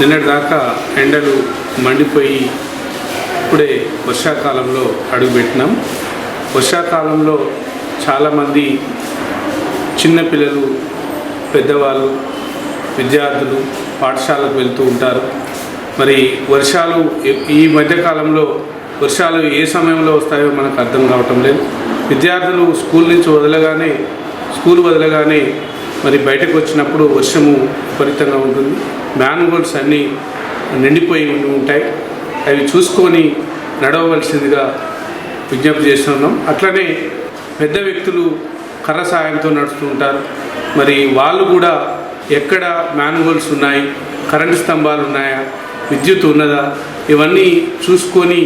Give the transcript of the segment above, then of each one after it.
నిన్నటిదాకా ఎండలు మండిపోయి ఇప్పుడే వర్షాకాలంలో అడుగుపెట్టినాం. వర్షాకాలంలో చాలామంది చిన్నపిల్లలు, పెద్దవాళ్ళు, విద్యార్థులు పాఠశాలకు వెళ్తూ ఉంటారు. మరి వర్షాలు ఈ మధ్యకాలంలో వర్షాలు ఏ సమయంలో వస్తాయో మనకు అర్థం కావటం లేదు. విద్యార్థులు స్కూల్ వదలగానే మరి బయటకు వచ్చినప్పుడు వర్షము విపరీతంగా ఉంటుంది. మ్యాన్హోల్స్ అన్నీ నిండిపోయి ఉంటాయి. అవి చూసుకొని నడవవలసిందిగా విజ్ఞప్తి చేస్తున్నాం. అట్లనే పెద్ద వ్యక్తులు కర్ర సాయంతో నడుస్తూ ఉంటారు. మరి వాళ్ళు కూడా ఎక్కడ మ్యాన్హోల్స్ ఉన్నాయి, కరెంటు స్తంభాలు ఉన్నాయా, విద్యుత్ ఉన్నదా, ఇవన్నీ చూసుకొని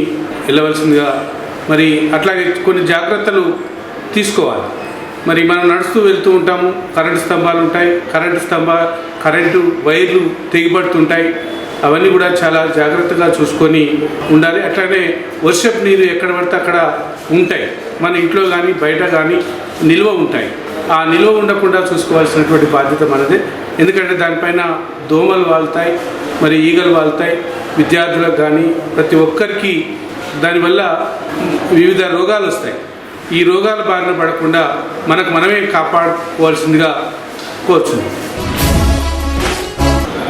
వెళ్ళవలసిందిగా మరి అట్లాగే కొన్ని జాగ్రత్తలు తీసుకోవాలి. మరి మనం నడుస్తూ వెళ్తూ ఉంటాము, కరెంటు స్తంభాలు ఉంటాయి, కరెంటు వైర్లు తెగిపడుతుంటాయి. అవన్నీ కూడా చాలా జాగ్రత్తగా చూసుకొని ఉండాలి. అట్లానే వర్షపు నీరు ఎక్కడ పడితే అక్కడ ఉంటాయి, మన ఇంట్లో కానీ బయట కానీ నిల్వ ఉంటాయి. ఆ నిల్వ ఉండకుండా చూసుకోవాల్సినటువంటి బాధ్యత మనదే. ఎందుకంటే దానిపైన దోమలు వాళ్తాయి, మరి ఈగలు వాళ్తాయి. విద్యార్థులకు కానీ ప్రతి ఒక్కరికి దానివల్ల వివిధ రోగాలు వస్తాయి. ఈ రోగాల బారిన పడకుండా మనమే కాపాడుకోవాల్సిందిగా కోరుచున్నాం.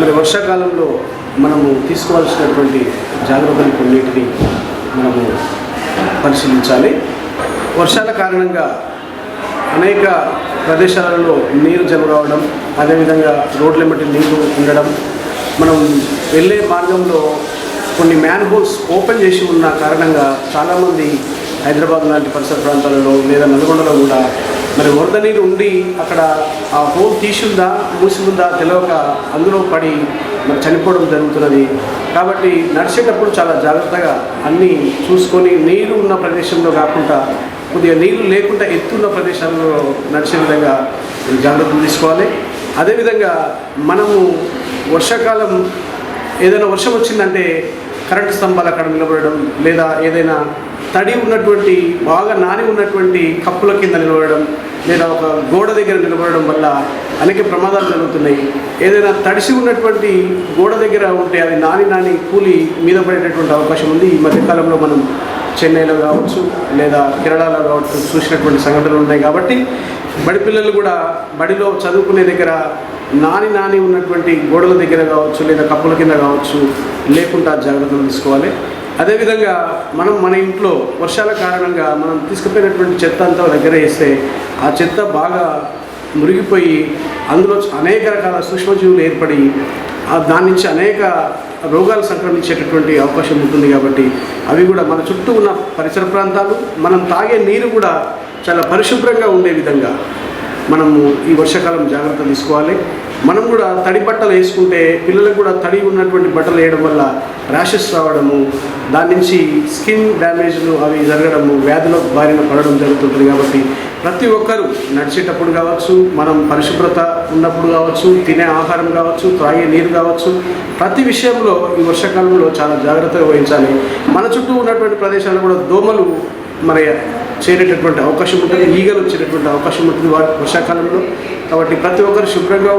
మరి వర్షాకాలంలో మనము తీసుకోవాల్సినటువంటి జాగ్రత్తలు కొన్నిటిని మనము పరిశీలించాలి. వర్షాల కారణంగా అనేక ప్రదేశాలలో నీరు జమ రావడం, అదేవిధంగా రోడ్ల మట్టి నీరు ఉండడం, మనం వెళ్ళే మార్గంలో కొన్ని మ్యాన్హోల్స్ ఓపెన్ చేసి ఉన్న కారణంగా చాలామంది హైదరాబాద్ లాంటి పరిసర ప్రాంతాలలో లేదా నల్గొండలో కూడా మరి వరద నీరు ఉండి అక్కడ ఆ హోల్ తీసుందా మూసిందా తెలియక అందులో పడి మరి చనిపోవడం జరుగుతున్నది. కాబట్టి నడిచేటప్పుడు చాలా జాగ్రత్తగా అన్నీ చూసుకొని నీరు ఉన్న ప్రదేశంలో కాకుండా కొద్దిగా నీరు లేకుండా ఎత్తున్న ప్రదేశాల్లో నడిచే విధంగా జాగ్రత్తలు తీసుకోవాలి. అదేవిధంగా మనము వర్షాకాలం ఏదైనా వర్షం వచ్చిందంటే కరెంటు స్తంభాలు అక్కడ నిలబడడం, లేదా ఏదైనా తడి ఉన్నటువంటి బాగా నాని ఉన్నటువంటి కప్పుల కింద నిలబడడం, లేదా ఒక గోడ దగ్గర నిలబడడం వల్ల అనేక ప్రమాదాలు జరుగుతున్నాయి. ఏదైనా తడిసి ఉన్నటువంటి గోడ దగ్గర ఉంటే అది నాని కూలి మీద పడేటటువంటి అవకాశం ఉంది. ఈ మధ్యకాలంలో మనం చెన్నైలో కావచ్చు లేదా కేరళలో కావచ్చు చూసినటువంటి సంఘటనలు ఉన్నాయి. కాబట్టి బడి పిల్లలు కూడా బడిలో చదువుకునే దగ్గర నాని ఉన్నటువంటి గోడల దగ్గర కావచ్చు లేదా కప్పుల కింద కావచ్చు లేకుండా జాగ్రత్తలు తీసుకోవాలి. అదేవిధంగా మన ఇంట్లో వర్షాల కారణంగా మనం తీసుకుపోయినటువంటి చెత్త అంతా దగ్గర వేస్తే ఆ చెత్త బాగా మురిగిపోయి అందులో అనేక రకాల సూక్ష్మజీవులు ఏర్పడి దాని నుంచి అనేక రోగాలు సంక్రమించేటటువంటి అవకాశం ఉంటుంది. కాబట్టి అవి కూడా మన చుట్టూ ఉన్న పరిసర ప్రాంతాలు, మనం తాగే నీరు కూడా చాలా పరిశుభ్రంగా ఉండే విధంగా మనము ఈ వర్షాకాలం జాగ్రత్త తీసుకోవాలి. మనం కూడా తడి బట్టలు వేసుకుంటే పిల్లలకు కూడా తడి ఉన్నటువంటి బట్టలు వేయడం వల్ల ర్యాషెస్ రావడము, దాని నుంచి స్కిన్ డ్యామేజ్లు అవి జరగడము, వ్యాధుల బారిన పడడం జరుగుతుంటుంది. కాబట్టి ప్రతి ఒక్కరూ నడిచేటప్పుడు కావచ్చు, మనం పరిశుభ్రత ఉన్నప్పుడు కావచ్చు, తినే ఆహారం కావచ్చు, త్రాగే నీరు కావచ్చు, ప్రతి విషయంలో ఈ వర్షాకాలంలో చాలా జాగ్రత్తగా వహించాలి. మన చుట్టూ ఉన్నటువంటి ప్రదేశాల్లో కూడా దోమలు మరి చేరేటటువంటి అవకాశం ఉంటుంది, ఈగలు వచ్చేటటువంటి అవకాశం ఉంటుంది వర్షాకాలంలో. కాబట్టి ప్రతి ఒక్కరు శుభ్రంగా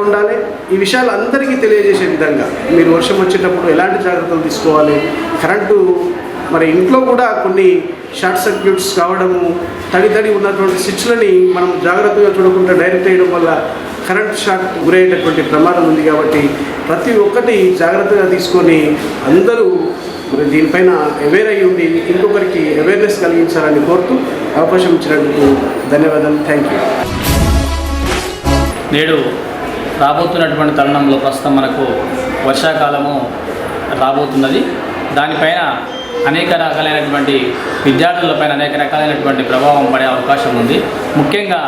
ఉండాలి. ఈ విషయాలు అందరికీ తెలియజేసే విధంగా మీరు వర్షం వచ్చేటప్పుడు ఎలాంటి జాగ్రత్తలు తీసుకోవాలి. కరెంటు మరి ఇంట్లో కూడా కొన్ని షార్ట్ సర్క్యూట్స్ కావడము, తడి ఉన్నటువంటి స్విచ్లని మనం జాగ్రత్తగా చూడకుండా డైరెక్ట్ వేయడం వల్ల కరెంట్ షాక్ గురయ్యేటటువంటి ప్రమాదం ఉంది. కాబట్టి ప్రతి ఒక్కటి జాగ్రత్తగా తీసుకొని అందరూ మరి దీనిపైన అవేర్ అయ్యి ఉండి ఇంకొకరికి అవేర్నెస్ కలిగించాలని కోరుతూ అవకాశం ఇచ్చినందుకు ధన్యవాదాలు. Thank you. నేడు రాబోతున్నటువంటి తరుణంలో ప్రస్తుతం మనకు వర్షాకాలము రాబోతున్నది. దానిపైన అనేక రకాలైనటువంటి విద్యార్థులపైన అనేక రకాలైనటువంటి ప్రభావం పడే అవకాశం ఉంది. ముఖ్యంగా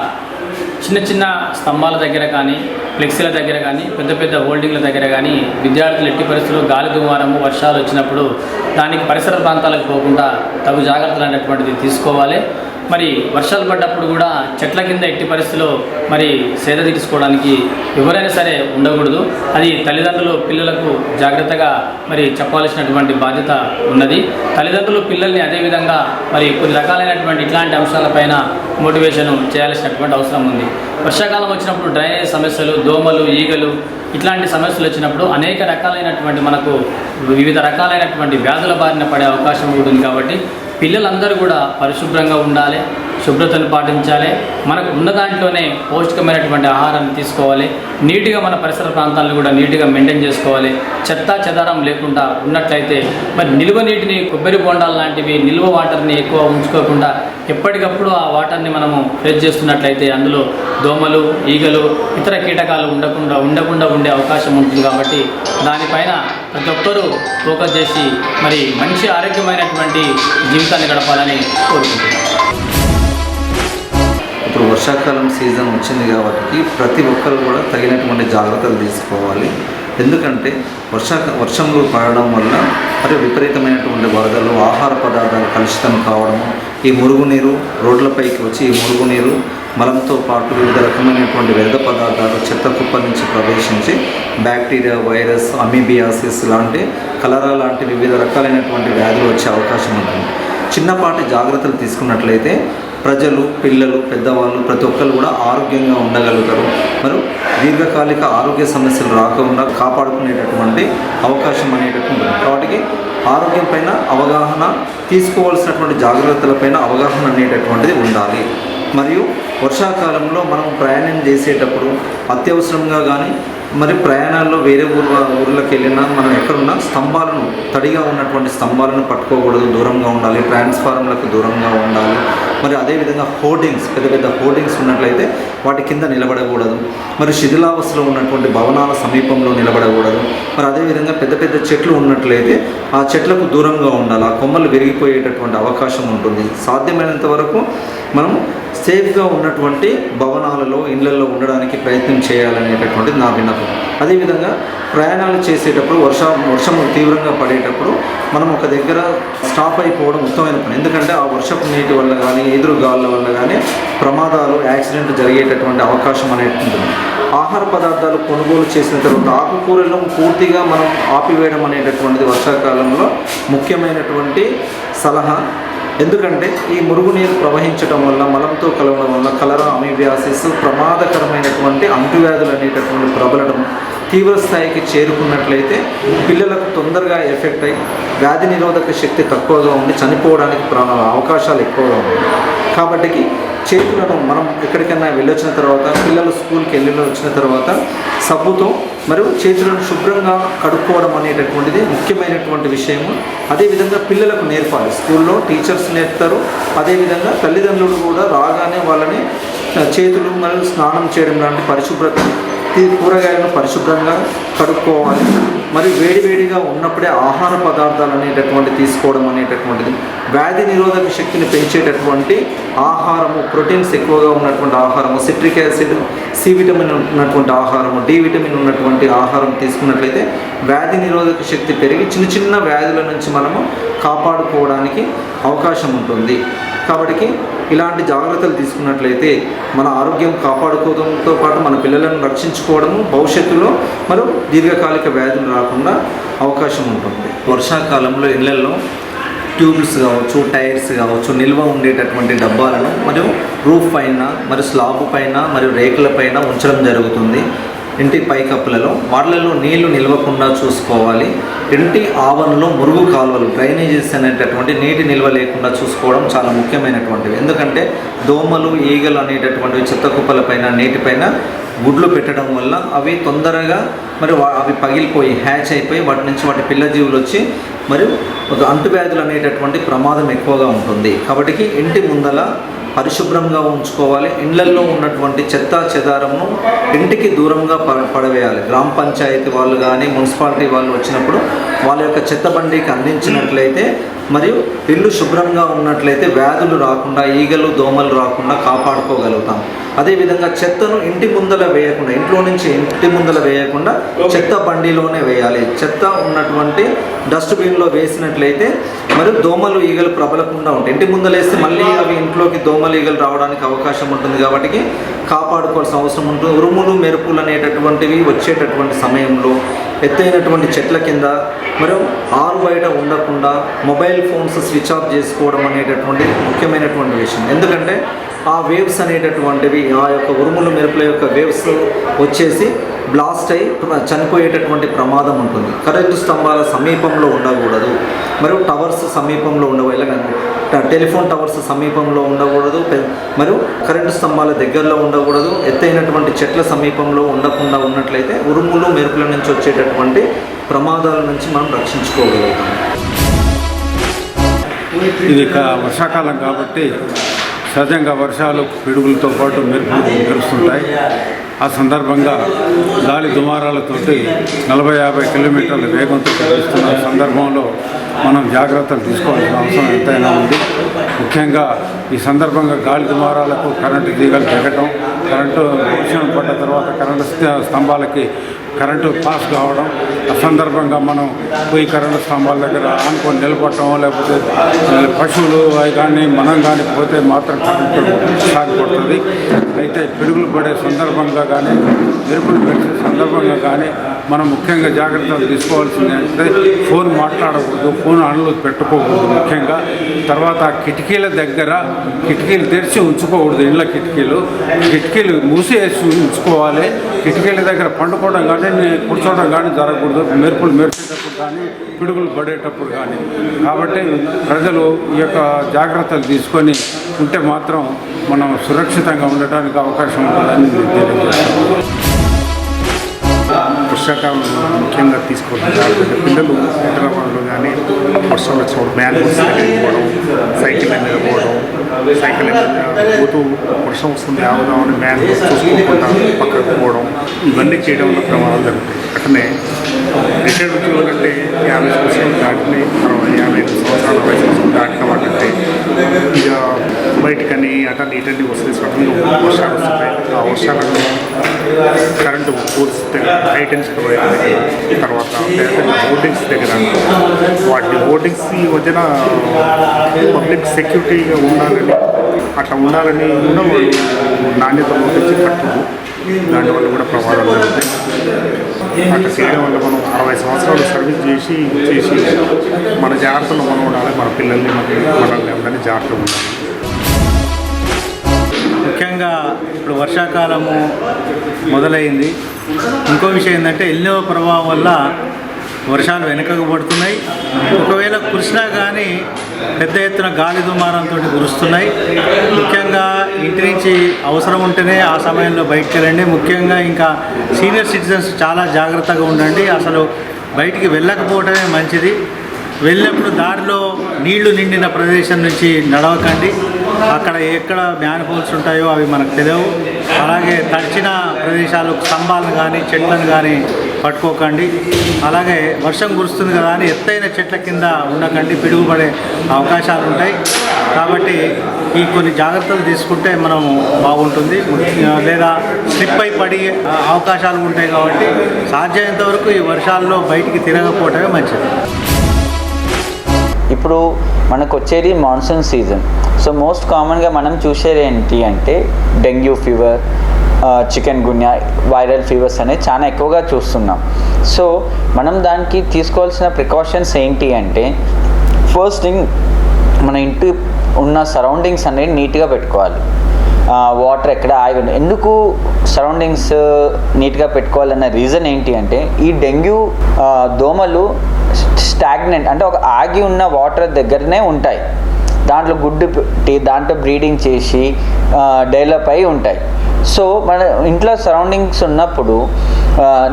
చిన్న స్తంభాల దగ్గర కానీ, ఫ్లెక్సీల దగ్గర కానీ, పెద్ద హోల్డింగ్ల దగ్గర కానీ విద్యార్థులు ఎట్టి పరిస్థితుల్లో గాలి దుమారము వర్షాలు వచ్చినప్పుడు దానికి పరిసర ప్రాంతాలకు పోకుండా తగు జాగ్రత్తలు అనేటువంటిది తీసుకోవాలి. మరి వర్షాలు పడ్డప్పుడు కూడా చెట్ల కింద ఎట్టి పరిస్థితిలో మరి సేద తీసుకోవడానికి ఎవరైనా సరే ఉండకూడదు. అది తల్లిదండ్రులు పిల్లలకు జాగ్రత్తగా మరి చెప్పాల్సినటువంటి బాధ్యత ఉన్నది. తల్లిదండ్రులు పిల్లల్ని అదేవిధంగా మరి కొన్ని రకాలైనటువంటి ఇట్లాంటి అంశాలపైన మోటివేషన్ చేయాల్సినటువంటి అవసరం ఉంది. వర్షాకాలం వచ్చినప్పుడు డ్రైనేజ్ సమస్యలు, దోమలు, ఈగలు ఇట్లాంటి సమస్యలు వచ్చినప్పుడు అనేక రకాలైనటువంటి మనకు వివిధ రకాలైనటువంటి వ్యాధుల బారిన పడే అవకాశం ఉంటుంది. కాబట్టి పిల్లలందరూ కూడా పరిశుభ్రంగా ఉండాలి, శుభ్రతను పాటించాలి. మనకు ఉన్న దాంట్లోనే పౌష్టికమైనటువంటి ఆహారాన్ని తీసుకోవాలి. నీట్గా మన పరిసర ప్రాంతాలను కూడా నీట్గా మెయింటైన్ చేసుకోవాలి. చెత్త చెదారం లేకుండా ఉన్నట్లయితే మరి నిల్వ నీటిని, కొబ్బరి బొండాలు లాంటివి నిల్వ వాటర్ని ఎక్కువ ఉంచుకోకుండా ఎప్పటికప్పుడు ఆ వాటర్ని మనము ఫ్రెష్ చేస్తున్నట్లయితే అందులో దోమలు, ఈగలు, ఇతర కీటకాలు ఉండకుండా ఉండే అవకాశం ఉంటుంది. కాబట్టి దానిపైన ప్రతి ఒక్కరూ ఫోకస్ చేసి మరి మంచి ఆరోగ్యమైనటువంటి జీవితాన్ని గడపాలని కోరుకుంటున్నాను. ఇప్పుడు వర్షాకాలం సీజన్ వచ్చింది కాబట్టి ప్రతి ఒక్కరు కూడా తగినటువంటి జాగ్రత్తలు తీసుకోవాలి. ఎందుకంటే వర్షంలో పడడం వల్ల మరి విపరీతమైనటువంటి వరదలు, ఆహార పదార్థాలు కలుషితం కావడము, ఈ మురుగునీరు రోడ్లపైకి వచ్చి ఈ మురుగునీరు మలంతో పాటు వివిధ రకమైనటువంటి వ్యర్థ పదార్థాలు చెత్త కుప్పల నుంచి ప్రవేశించి బ్యాక్టీరియా, వైరస్, అమీబియాసిస్ లాంటి, కలరా లాంటి వివిధ రకాలైనటువంటి వ్యాధులు వచ్చే అవకాశం ఉంటుంది. చిన్నపాటి జాగ్రత్తలు తీసుకున్నట్లయితే ప్రజలు, పిల్లలు, పెద్దవాళ్ళు ప్రతి ఒక్కరు కూడా ఆరోగ్యంగా ఉండగలుగుతారు. మరియు దీర్ఘకాలిక ఆరోగ్య సమస్యలు రాకుండా కాపాడుకునేటటువంటి అవకాశం అనేటటువంటి ఉంటుంది. కాబట్టి ఆరోగ్యం పైన అవగాహన, తీసుకోవాల్సినటువంటి జాగ్రత్తలపైన అవగాహన అనేటటువంటిది ఉండాలి. మరియు వర్షాకాలంలో మనం ప్రయాణం చేసేటప్పుడు అత్యవసరంగా కానీ మరి ప్రయాణాల్లో వేరే ఊర్లకు వెళ్ళినా మనం ఎక్కడున్నా స్తంభాలను, తడిగా ఉన్నటువంటి స్తంభాలను పట్టుకోకూడదు, దూరంగా ఉండాలి. ట్రాన్స్ఫార్మర్లకు దూరంగా ఉండాలి. మరి అదేవిధంగా హోర్డింగ్స్, పెద్ద పెద్ద హోర్డింగ్స్ ఉన్నట్లయితే వాటి కింద నిలబడకూడదు. మరి శిథిలావస్థలో ఉన్నటువంటి భవనాల సమీపంలో నిలబడకూడదు. మరి అదేవిధంగా పెద్ద పెద్ద చెట్లు ఉన్నట్లయితే ఆ చెట్లకు దూరంగా ఉండాలి. ఆ కొమ్మలు విరిగిపోయేటటువంటి అవకాశం ఉంటుంది. సాధ్యమైనంత వరకు మనం సేఫ్గా ఉన్నటువంటి భవనాలలో, ఇళ్లలో ఉండడానికి ప్రయత్నం చేయాలనేటటువంటిది నా విన్నపం. అదేవిధంగా ప్రయాణాలు చేసేటప్పుడు వర్షం తీవ్రంగా పడేటప్పుడు మనం ఒక దగ్గర స్టాప్ అయిపోవడం ఉత్తమమైన పని. ఎందుకంటే ఆ వర్షపు నీటి వల్ల కానీ, ఎదురు గాలుల వల్ల కానీ ప్రమాదాలు, యాక్సిడెంట్ జరిగేటటువంటి అవకాశం అనేది ఉంటుంది. ఆహార పదార్థాలు కొనుగోలు చేసిన తర్వాత ఆకుకూరలను పూర్తిగా మనం ఆపివేయడం అనేటటువంటిది వర్షాకాలంలో ముఖ్యమైనటువంటి సలహా. ఎందుకంటే ఈ మురుగునీరు ప్రవహించడం వల్ల, మలంతో కలవడం వల్ల కలరా, అమీబియాసిస్, ప్రమాదకరమైనటువంటి అంటువ్యాధులు అనేటటువంటి ప్రబలడం తీవ్ర స్థాయికి చేరుకున్నట్లయితే పిల్లలకు తొందరగా ఎఫెక్ట్ అయ్యి వ్యాధి నిరోధక శక్తి తక్కువగా ఉండి చనిపోవడానికి అవకాశాలు ఎక్కువగా ఉన్నాయి. కాబట్టి చేతులను మనం ఎక్కడికైనా వెళ్ళొచ్చిన తర్వాత, పిల్లలు స్కూల్కి వచ్చిన తర్వాత సబ్బుతో మరియు చేతులను శుభ్రంగా కడుక్కోవడం అనేటటువంటిది ముఖ్యమైనటువంటి విషయము. అదేవిధంగా పిల్లలకు నేర్పాలి. స్కూల్లో టీచర్స్ నేర్పుతారు. అదేవిధంగా తల్లిదండ్రులు కూడా రాగానే వాళ్ళని చేతులు మరియు స్నానం చేయడం లాంటి పరిశుభ్రత, కూరగాయలను పరిశుభ్రంగా కడుక్కోవాలి. మరి వేడివేడిగా ఉన్నప్పుడే ఆహార పదార్థాలు అనేటటువంటి తీసుకోవడం అనేటటువంటిది, వ్యాధి నిరోధక శక్తిని పెంచేటటువంటి ఆహారము, ప్రోటీన్స్ ఎక్కువగా ఉన్నటువంటి ఆహారము, సిట్రిక్ యాసిడ్, సి విటమిన్ ఉన్నటువంటి ఆహారము, డి విటమిన్ ఉన్నటువంటి ఆహారం తీసుకున్నట్లయితే వ్యాధి నిరోధక శక్తి పెరిగి చిన్న చిన్న వ్యాధుల నుంచి మనము కాపాడుకోవడానికి అవకాశం ఉంటుంది. కాబట్టి ఇలాంటి జాగ్రత్తలు తీసుకున్నట్లయితే మన ఆరోగ్యం కాపాడుకోవడంతో పాటు మన పిల్లలను రక్షించుకోవడము, భవిష్యత్తులో మరియు దీర్ఘకాలిక వ్యాధులు రాకుండా అవకాశం ఉంటుంది. వర్షాకాలంలో ఇళ్లలో ట్యూబ్స్ కావచ్చు, టైర్స్ కావచ్చు, నిల్వ ఉండేటటువంటి డబ్బాలను మరియు రూఫ్ పైన, మరియు స్లాబ్ పైన, మరియు రేకుల పైన ఉంచడం జరుగుతుంది. ఇంటి పైకప్పులలో వాటిలలో నీళ్లు నిల్వకుండా చూసుకోవాలి. ఇంటి ఆవరణలో మురుగు కాలువలు, డ్రైనేజెస్ అనేటటువంటి నీటి నిల్వ లేకుండా చూసుకోవడం చాలా ముఖ్యమైనటువంటివి. ఎందుకంటే దోమలు, ఈగలు అనేటటువంటివి చెత్త కుప్పలపైన, నీటిపైన గుడ్లు పెట్టడం వల్ల అవి తొందరగా మరి అవి పగిలిపోయి హ్యాచ్ అయిపోయి వాటి నుంచి వాటి పిల్ల జీవులు వచ్చి మరియు ఒక అంటువ్యాధులు అనేటటువంటి ప్రమాదం ఎక్కువగా ఉంటుంది. కాబట్టి ఇంటి ముందల పరిశుభ్రంగా ఉంచుకోవాలి. ఇళ్లల్లో ఉన్నటువంటి చెత్త చెదారము ఇంటికి దూరంగా పడవేయాలి. గ్రామ పంచాయతీ వాళ్ళు కానీ, మున్సిపాలిటీ వాళ్ళు వచ్చినప్పుడు వాళ్ళ యొక్క చెత్త బండికి అందించినట్లయితే మరియు ఇల్లు శుభ్రంగా ఉన్నట్లయితే వ్యాధులు రాకుండా, ఈగలు, దోమలు రాకుండా కాపాడుకోగలుగుతాం. అదేవిధంగా చెత్తను ఇంటి ముందల వేయకుండా, ఇంట్లో నుంచి ఇంటి ముందల వేయకుండా చెత్త బండిలోనే వేయాలి. చెత్త ఉన్నటువంటి డస్ట్బిన్లో వేసినట్లయితే మరి దోమలు ఈగలు ప్రబలకుండా ఉంటాయి. ఇంటి ముందల వేస్తే మళ్ళీ అవి ఇంట్లోకి దోమలు ఈగలు రావడానికి అవకాశం ఉంటుంది కాబట్టి కాపాడుకోవాల్సిన అవసరం ఉంటుంది. ఉరుములు మెరుపులు అనేటటువంటివి వచ్చేటటువంటి సమయంలో ఎత్తైనటువంటి చెట్ల కింద మరియు ఆరు బయట ఉండకుండా మొబైల్ ఫోన్స్ స్విచ్ ఆఫ్ చేసుకోవడం అనేటటువంటి ముఖ్యమైనటువంటి విషయం. ఎందుకంటే ఆ వేవ్స్ అనేటటువంటివి, ఆ యొక్క ఉరుములు మెరుపుల యొక్క వేవ్స్ వచ్చేసి బ్లాస్ట్ అయి చనిపోయేటటువంటి ప్రమాదం ఉంటుంది. కరెంటు స్తంభాల సమీపంలో ఉండకూడదు, మరియు టవర్స్ సమీపంలో ఉండకూడదు, టెలిఫోన్ టవర్స్ సమీపంలో ఉండకూడదు, మరియు కరెంటు స్తంభాల దగ్గరలో ఉండకూడదు. ఎత్తైనటువంటి చెట్ల సమీపంలో ఉండకుండా ఉన్నట్లయితే ఉరుములు మెరుపుల నుంచి వచ్చేటటువంటి ప్రమాదాల నుంచి మనం రక్షించుకోగలుగుతాం. ఇది వర్షాకాలం కాబట్టి సహజంగా వర్షాలు పిడుగులతో పాటు మెరుపులు మెరుస్తుంటాయి. ఆ సందర్భంగా గాలి దుమారాలతోటి 40-50 కిలోమీటర్ల వేగంతో ప్రవహిస్తున్న సందర్భంలో మనం జాగ్రత్తలు తీసుకోవాల్సిన అవసరం ఎంతైనా ఉంది. ముఖ్యంగా ఈ సందర్భంగా గాలి దుమారాలకు కరెంటు తీగలు తెగటం, కరెంటు వర్షం పడ్డ తర్వాత కరెంటు స్తంభాలకి కరెంటు పాస్ కావడం, ఆ సందర్భంగా మనం పోయి కరెంటు స్తంభాల దగ్గర ఆనుకొని నిలబడటం, లేకపోతే పశువులు అవి కానీ మనం కానీ పోతే మాత్రం కరెంటు సాగిపడుతుంది. అయితే పిడుగులు పడే సందర్భంగా కానీ మెరుపులు పెట్టే సందర్భంగా కానీ మనం ముఖ్యంగా జాగ్రత్తలు తీసుకోవాల్సింది అంటే ఫోన్ మాట్లాడకూడదు, ఫోన్ ఆన్లో పెట్టుకోకూడదు. ముఖ్యంగా తర్వాత కిటికీల దగ్గర కిటికీలు తెరిచి ఉంచుకోకూడదు. ఇళ్ళ కిటికీలు మూసేసి ఉంచుకోవాలి. కిటికీల దగ్గర పండుకోవడం కానీ కూర్చోవడం కానీ జరగకూడదు, మెరుపులు మెరిచేటప్పుడు కానీ పిడుగులు పడేటప్పుడు కానీ. కాబట్టి ప్రజలు ఈ యొక్క జాగ్రత్తలు తీసుకొని ఉంటే మాత్రం మనం సురక్షితంగా ఉండటానికి అవకాశం ఉంటుందని తెలియజేస్తాను. వర్షాకాలంలో ముఖ్యంగా తీసుకోవాలి. పిల్లలు హైదరాబాద్లో కానీ వర్షం వచ్చినప్పుడు మ్యాన్హోల్స్ దగ్గరికి పోవడం, సైకిల్ మీద పోవడం, సైకిల్ మీద పోతూ వర్షం వస్తుంది ఆవుదామని మ్యాన్హోల్స్ చూసుకోకుండా పక్కకు పోవడం, ఇవన్నీ చేయడం వల్ల ప్రమాదాలు జరుగుతాయి. అట్లనే రిటైర్డ్ ఉద్యోగులు అంటే 50 సంవత్సరాలు దాటినాయి, 55 సంవత్సరాల వయసు దాటిన వాళ్ళంటే ఇక బయటకని అటని ఇటని వస్తుంది. సడన్గా వర్షాలు వస్తున్నాయి. ఆ వర్షాలలో current poles high tension wire తర్వాత హోర్డింగ్స్ దగ్గర వాటి హోర్డింగ్స్ ఈ మధ్యన పబ్లిక్ సెక్యూరిటీగా ఉండాలని అట్లా ఉండాలని కూడా వాళ్ళు నాణ్యత లోపించి కట్టుడు, దానివల్ల కూడా ప్రమాదాలు జరుగుతాయి. అట్లా చేయడం వల్ల మనం 60 సంవత్సరాలు సర్వీస్ చేసి మన జాగ్రత్తలో మనం ఉండాలి, మన పిల్లల్ని మనల్ని అందరినీ జాగ్రత్తగా ఉండాలి. ముఖ్యంగా ఇప్పుడు వర్షాకాలము మొదలైంది. ఇంకో విషయం ఏంటంటే ఎల్నినో ప్రభావం వల్ల వర్షాలు వెనుకకు పడుతున్నాయి. ఒకవేళ కురిసినా కానీ పెద్ద ఎత్తున గాలి దుమారంతో కురుస్తున్నాయి. ముఖ్యంగా ఇంటి నుంచి అవసరం ఉంటేనే ఆ సమయంలో బయటికి వెళ్ళండి. ముఖ్యంగా ఇంకా సీనియర్ సిటిజన్స్ చాలా జాగ్రత్తగా ఉండండి. అసలు బయటికి వెళ్ళకపోవడమే మంచిది. వెళ్ళినప్పుడు దారిలో నీళ్లు నిండిన ప్రదేశం నుంచి నడవకండి. అక్కడ ఎక్కడ మ్యాన్ హోల్స్ ఉంటాయో అవి మనకు తెలియవు. అలాగే తడిచిన ప్రదేశాలు, స్తంభాలను కానీ చెట్లను కానీ పట్టుకోకండి. అలాగే వర్షం కురుస్తుంది కదా అని ఎత్తైన చెట్ల కింద ఉండకండి, పిడుగుపడే అవకాశాలు ఉంటాయి. కాబట్టి ఈ కొన్ని జాగ్రత్తలు తీసుకుంటే మనం బాగుంటుంది. లేదా స్లిప్ అయి పడి అవకాశాలు ఉంటాయి. కాబట్టి సాధ్యమైనంత వరకు ఈ వర్షాల్లో బయటికి తిరగకపోవటమే మంచిది. ఇప్పుడు మనకు వచ్చేది మాన్సూన్ సీజన్. సో మోస్ట్ కామన్గా మనం చూసేది ఏంటి అంటే dengue fever, chikungunya, viral fevers అనేవి చాలా ఎక్కువగా చూస్తున్నాం. సో మనం దానికి తీసుకోవాల్సిన ప్రికాషన్స్ ఏంటి అంటే ఫస్ట్ థింగ్ మన ఇంటి ఉన్న సరౌండింగ్స్ అనేవి నీట్గా పెట్టుకోవాలి. వాటర్ ఎక్కడ ఆగి ఎందుకు సరౌండింగ్స్ నీట్గా పెట్టుకోవాలన్న రీజన్ ఏంటి అంటే ఈ డెంగ్యూ దోమలు స్టాగ్నెంట్ అంటే ఒక ఆగి ఉన్న వాటర్ దగ్గరనే ఉంటాయి. దాంట్లో గుడ్డు పెట్టి దాంట్లో బ్రీడింగ్ చేసి డెవలప్ అయి ఉంటాయి. సో మన ఇంట్లో సరౌండింగ్స్ ఉన్నప్పుడు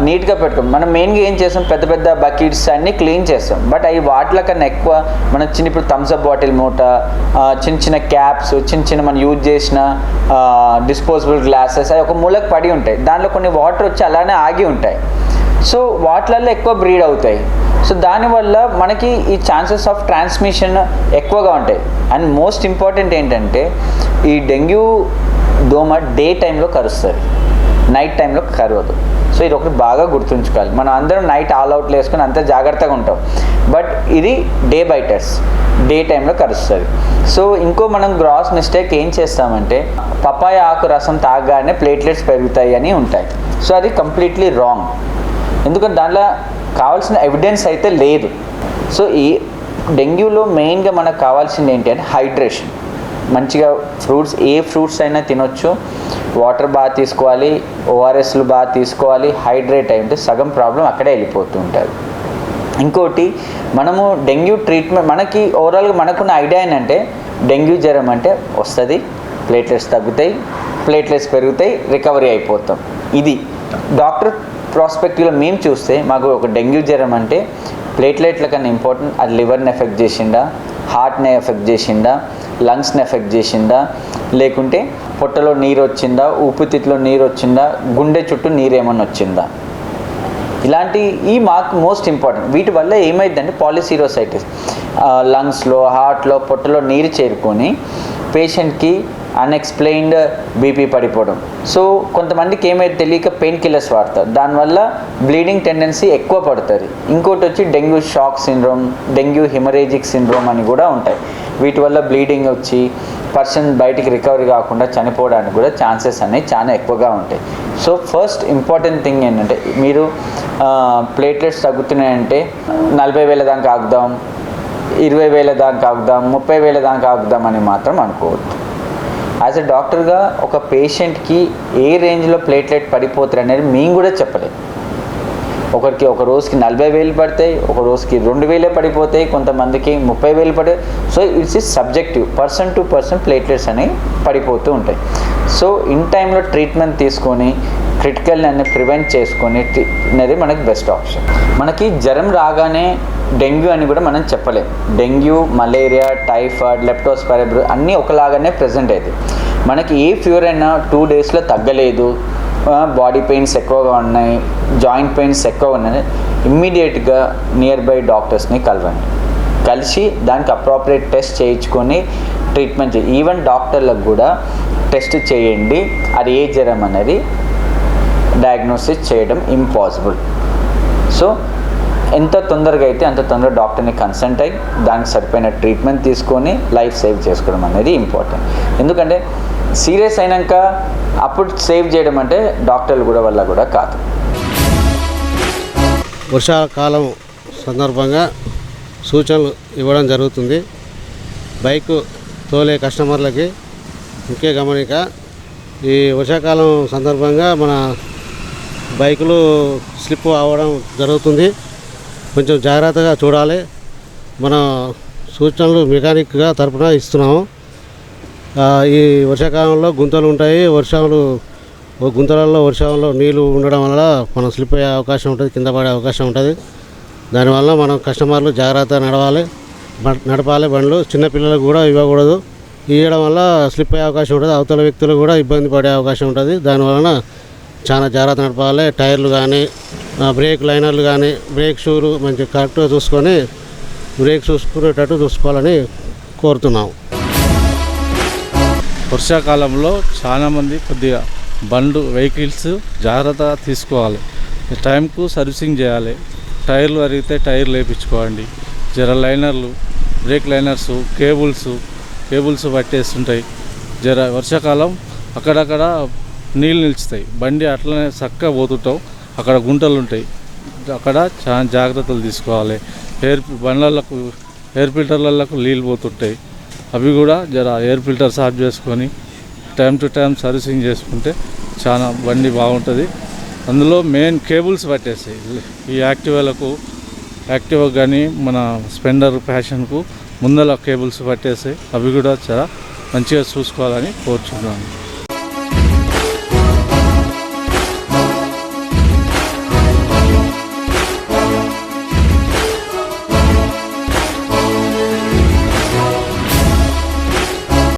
నీట్గా పెట్టుకోం. మనం మెయిన్గా ఏం చేస్తాం, పెద్ద పెద్ద బకెట్స్ అన్నీ క్లీన్ చేస్తాం. బట్ అవి వాటిలో కన్నా ఎక్కువ మన ఇప్పుడు థమ్స్అప్ బాటిల్ మూట, చిన్న చిన్న క్యాప్స్, చిన్న మనం యూజ్ చేసిన డిస్పోజబుల్ గ్లాసెస్ అవి ఒక మూలకు పడి ఉంటాయి. దాంట్లో కొన్ని వాటర్ వచ్చి అలానే ఆగి ఉంటాయి. సో వాటిలలో ఎక్కువ బ్రీడ్ అవుతాయి. సో దానివల్ల మనకి ఈ ఛాన్సెస్ ఆఫ్ ట్రాన్స్మిషన్ ఎక్కువగా ఉంటాయి. అండ్ మోస్ట్ ఇంపార్టెంట్ ఏంటంటే ఈ డెంగ్యూ దోమ డే టైంలో కరుస్తుంది, నైట్ టైంలో కరవదు. సో ఇది ఒకటి బాగా గుర్తుంచుకోవాలి. మనం అందరం నైట్ ఆల్ అవుట్లు వేసుకొని అంత జాగ్రత్తగా ఉంటాం, బట్ ఇది డే బైటర్స్, డే టైంలో కరుస్తుంది. సో ఇంకో మనం గ్రాస్ మిస్టేక్ ఏం చేస్తామంటే పపాయ ఆకు రసం తాగగానే ప్లేట్లెట్స్ పెరుగుతాయి అని ఉంటాయి. సో అది కంప్లీట్లీ రాంగ్, ఎందుకంటే దాంట్లో కావాల్సిన ఎవిడెన్స్ అయితే లేదు. సో ఈ డెంగ్యూలో మెయిన్గా మనకు కావాల్సింది ఏంటి అంటే హైడ్రేషన్. మంచిగా ఫ్రూట్స్, ఏ ఫ్రూట్స్ అయినా తినొచ్చు, వాటర్ బాగా తీసుకోవాలి, ఓఆర్ఎస్లు బాగా తీసుకోవాలి, హైడ్రేట్ అయి ఉంటే సగం ప్రాబ్లం అక్కడే వెళ్ళిపోతూ ఉంటుంది. ఇంకోటి మనము డెంగ్యూ ట్రీట్మెంట్, మనకి ఓవరాల్గా మనకున్న ఐడియా ఏంటంటే డెంగ్యూ జ్వరం అంటే వస్తుంది, ప్లేట్లెట్స్ తగ్గుతాయి, ప్లేట్లెట్స్ పెరుగుతాయి, రికవరీ అయిపోతాం. ఇది డాక్టర్ ప్రాస్పెక్టివ్లో మేము చూస్తే మాకు ఒక డెంగ్యూ జ్వరం అంటే ప్లేట్లెట్ల కన్నా ఇంపార్టెంట్ అది లివర్ని ఎఫెక్ట్ చేసిందా, హార్ట్ని ఎఫెక్ట్ చేసిందా, లంగ్స్ని ఎఫెక్ట్ చేసిందా, లేకుంటే పొట్టలో నీరు వచ్చిందా, ఊపిరితిత్తులో నీరు వచ్చిందా, గుండె చుట్టూ నీరు ఏమన్నా వచ్చిందా, ఇలాంటి ఈ మాకు మోస్ట్ ఇంపార్టెంట్. వీటి వల్ల ఏమైందంటే పాలిసిరోసైటిస్, లంగ్స్లో, హార్ట్లో, పొట్టలో నీరు చేరుకొని పేషెంట్కి అన్ఎక్స్ప్లెయిన్డ్ బీపీ పడిపోవడం. సో కొంతమందికి ఏమైతే తెలియక పెయిన్ కిల్లర్స్ వాడతారు, దానివల్ల బ్లీడింగ్ టెండెన్సీ ఎక్కువ పడుతుంది. ఇంకోటి వచ్చి dengue shock syndrome, dengue haemorrhagic syndrome అని కూడా ఉంటాయి. వీటి వల్ల బ్లీడింగ్ వచ్చి పర్సన్ బయటికి రికవరీ కాకుండా చనిపోవడానికి కూడా ఛాన్సెస్ అనేవి చాలా ఎక్కువగా ఉంటాయి. సో ఫస్ట్ ఇంపార్టెంట్ థింగ్ ఏంటంటే మీరు ప్లేట్లెట్స్ తగ్గుతున్నాయంటే 40,000 దాకా ఆగుదాం, 20,000 దాకా ఆగుదాం, 30,000 దాకా ఆగుదాం అని మాత్రం అనుకోవద్దు. యాజ్ ఎ డాక్టర్గా ఒక పేషెంట్కి ఏ రేంజ్లో ప్లేట్లెట్ పడిపోతారు అనేది మేము కూడా చెప్పలేము. ఒకరికి ఒక రోజుకి 40,000 పడతాయి, ఒక రోజుకి 2,000 పడిపోతాయి, కొంతమందికి 30,000 పడతాయి. So it's is subjective, person to person platelets అనేవి పడిపోతూ ఉంటాయి. సో ఇన్ టైంలో ట్రీట్మెంట్ తీసుకొని క్రిటికల్ అన్ని ప్రివెంట్ చేసుకొని అనేది మనకి బెస్ట్ ఆప్షన్. మనకి జ్వరం రాగానే డెంగ్యూ అని కూడా మనం చెప్పలేం. డెంగ్యూ, మలేరియా, టైఫాయిడ్, లెప్టోస్పైరోసిస్ అన్నీ ఒకలాగానే ప్రజెంట్ అవుతాయి. మనకి ఏ ఫీవర్ అయినా 2 డేస్లో తగ్గలేదు, బాడీ పెయిన్స్ ఎక్కువగా ఉన్నాయి, జాయింట్ పెయిన్స్ ఎక్కువ ఉన్నాయి, ఇమ్మీడియట్గా నియర్ బై డాక్టర్స్ని కలిసి దానికి అప్రాప్రియేట్ టెస్ట్ చేయించుకొని ట్రీట్మెంట్ ఈవెన్ డాక్టర్లకు కూడా టెస్ట్ చేయండి. అది ఏ జ్వరం అనేది డయాగ్నోసిస్ చేయడం ఇంపాసిబుల్. సో ఎంత తొందరగా అయితే అంత తొందరగా డాక్టర్ని కన్సల్ట్ అయ్యి దానికి సరిపోయిన ట్రీట్మెంట్ తీసుకొని లైఫ్ సేవ్ చేసుకోవడం అనేది ఇంపార్టెంట్. ఎందుకంటే సీరియస్ అయినాక అప్పుడు సేవ్ చేయడం అంటే డాక్టర్లు కూడా వల్ల కూడా కాదు. వర్షాకాలం సందర్భంగా సూచనలు ఇవ్వడం జరుగుతుంది. బైక్ తోలే కస్టమర్లకి ముఖ్య గమనిక, ఈ వర్షాకాలం సందర్భంగా మన బైకులు స్లిప్ అవ్వడం జరుగుతుంది. కొంచెం జాగ్రత్తగా చూడాలి. మన సూచనలు మెకానిక్గా తరపున ఇస్తున్నాము. ఈ వర్షాకాలంలో గుంతలు ఉంటాయి. వర్షంలో నీళ్ళు ఉండడం వల్ల మనం స్లిప్ అయ్యే అవకాశం ఉంటుంది, కింద పడే అవకాశం ఉంటుంది. దానివల్ల మనం కస్టమర్లు జాగ్రత్తగా నడపాలి. బండ్లు చిన్నపిల్లలకు కూడా ఇవ్వకూడదు. ఇవ్వడం వల్ల స్లిప్ అయ్యే అవకాశం ఉంటుంది, అవతల వ్యక్తులు కూడా ఇబ్బంది పడే అవకాశం ఉంటుంది. దానివలన చాలా జాగ్రత్త నడపాలి. టైర్లు కానీ, బ్రేక్ లైనర్లు కానీ, బ్రేక్ షూలు మంచిగా కరెక్ట్గా చూసుకొని బ్రేక్ చూసుకునేటట్టు చూసుకోవాలని కోరుతున్నాము. వర్షాకాలంలో చాలామంది కొద్దిగా వెహికల్స్ జాగ్రత్తగా తీసుకోవాలి. టైంకు సర్వీసింగ్ చేయాలి. టైర్లు అరిగితే టైర్లు వేయించుకోండి. లైనర్లు, బ్రేక్ లైనర్స్, కేబుల్స్ పట్టేస్తుంటాయి. వర్షాకాలం అక్కడక్కడ నీళ్ళు నిలుస్తాయి, బండి అట్లనే చక్కగా పోతుంటాం, అక్కడ గుంటలు ఉంటాయి, అక్కడ చాలా జాగ్రత్తలు తీసుకోవాలి. బండ్లకు ఎయిర్ ఫిల్టర్లకు నీళ్ళు పోతుంటాయి, అవి కూడా ఎయిర్ ఫిల్టర్ సాఫ్ చేసుకొని టైం టు టైం సర్వీసింగ్ చేసుకుంటే చాలా బండి బాగుంటుంది. అందులో మెయిన్ కేబుల్స్ పట్టేస్తాయి. ఈ యాక్టివా కానీ మన స్పెండర్ ప్యాషన్కు ముందల కేబుల్స్ పట్టేస్తాయి, అవి కూడా చాలా మంచిగా చూసుకోవాలని కోరుచున్నాను.